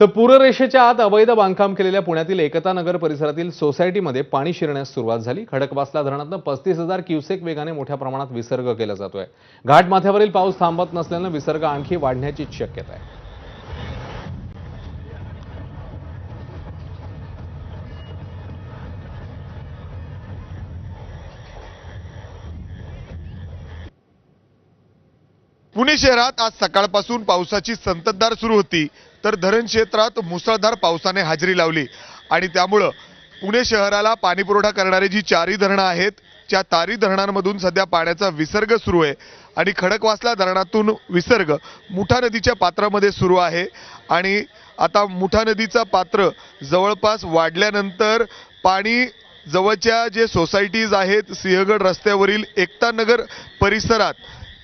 तर पूररेषेच्या आत अवैध बांधकाम केलेल्या पुण्यातील एकता नगर परिसरातील सोसायटीमध्ये पाणी शिरण्यास सुरुवात झाली। खडकवासला धरणातून 35,000 क्युसेक वेगाने मोठ्या प्रमाणात विसर्ग केला जातोय। घाटमाथ्यावरील पाऊस थांबत नसल्याने विसर्ग आणखी वाढण्याची शक्यता आहे। पुणे शहरात आज सकाळपासून पावसाची संततधार सुरू होती, तर धरण क्षेत्रात मुसळधार पावसाने हजेरी लावली आणि त्यामुळे पुणे शहराला पाणीपुरवठा करणारी जी चारही धरणं आहेत त्या तारी धरणांमधून सध्या पाण्याचा विसर्ग सुरू आहे आणि खडकवासला धरणातून विसर्ग मुठा नदीच्या पात्रामध्ये सुरू आहे आणि आता मुठा नदीचा पात्र जवळपास वाढल्यानंतर पाणी जवळच्या जे सोसायटीज आहेत सिंहगड रस्त्यावरील एकता नगर परिसरात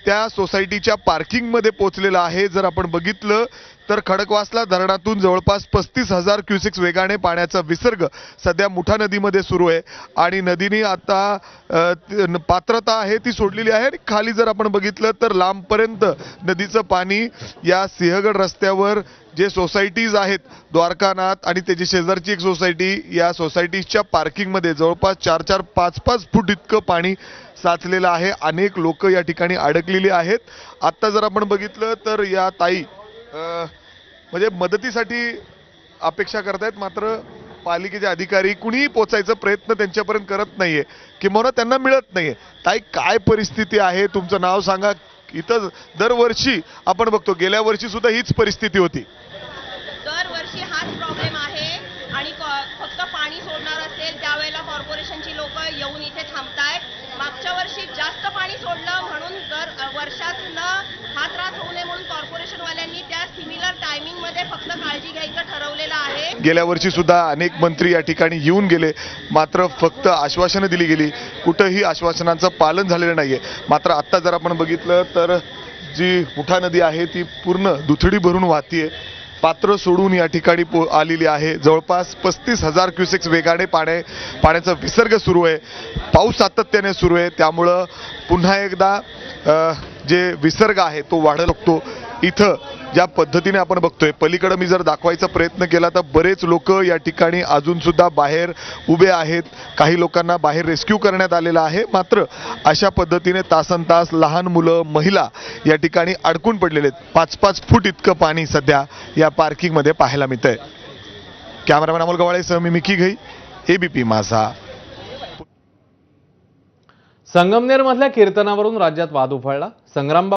त्या सोसायटीच्या पार्किंगमध्ये पोहोचलेला आहे। जर आपण बघितलं तर खडकवासला धरणातून जवळपास 35,000 क्युसेक्स वेगाने पाण्याचा विसर्ग सध्या मुठा नदीमध्ये सुरू आहे आणि नदीने आता पात्रता आहे ती सोडलेली आहे आणि खाली जर आपण बघितलं तर लांबपर्यंत नदीचं पाणी या सिंहगड रस्त्यावर जे सोसायटीज आहेत द्वारकानाथ आणि त्याची शेजारची एक सोसायटी या सोसायटीच्या पार्किंगमध्ये जवळपास 4-4, 5-5 फूट इतकं पाणी साचलेलं आहे। अनेक लोक या ठिकाणी अडकलेली आहेत। आता जर आपण बघितलं तर या ताई म्हणजे मदतीसाठी अपेक्षा करतायत, मात्र पालिकेचे अधिकारी कुणीही पोचायचा प्रयत्न त्यांच्यापर्यंत करत नाहीये किंवा त्यांना मिळत नाहीये। ताई, काय परिस्थिती आहे? तुमचं नाव सांगा। इथं दरवर्षी आपण बघतो, गेल्या वर्षी सुद्धा हीच परिस्थिती होती। दरवर्षी हाच प्रॉब्लेम आहे आणि फक्त पाणी सोडणार असेल त्यावेळेला कॉर्पोरेशनची लोक येऊन इथे थांबतायत। मागच्या वर्षी जास्त पाणी सोडलं म्हणून दर वर्षातून हा त्रास होऊ नये म्हणून कॉर्पोरेशनवाल्यांनी त्या सिमिलर टायमिंग मध्ये फक्त काळजी घ्यायचं ठरवलेलं आहे। गेल्या वर्षी सुद्धा अनेक मंत्री या ठिकाणी येऊन गेले, मात्र फक्त आश्वासनं दिली गेली, कुठंही आश्वासनांचं पालन झालेलं नाहीये। मात्र आता जर आपण बघितलं तर जी मुठा नदी आहे ती पूर्ण दुथडी भरून वाहतीये, पात्र सोडून या ठिकाणी आलेली आहे। जवळपास 35,000 क्युसेक्स वेगाने पाण्याचा विसर्ग सुरू आहे। पाऊस सातत्याने सुरू आहे, त्यामुळं पुन्हा एकदा जे विसर्ग आहे तो वाढू शकतो। इथं ज्या पद्धतीने आपण बघतोय, पलीकडे मी जर दाखवायचा प्रयत्न केला तर बरेच लोक या ठिकाणी अजून सुद्धा बाहेर उभे आहेत। काही लोकांना बाहेर रेस्क्यू करण्यात आलेला आहे, मात्र अशा पद्धतीने तासनतास लहान मुलं, महिला या ठिकाणी अडकून पडलेले आहेत। 5-5 फूट इतकं पाणी सध्या या पार्किंगमध्ये पाहायला मिळतंय। कॅमेरामॅन अमोल गवाळेसह मी मिकी घई, एबीपी माझा। संगमनेर मधल्या कीर्तनावरून राज्यात वाद उफाळला। संग्राम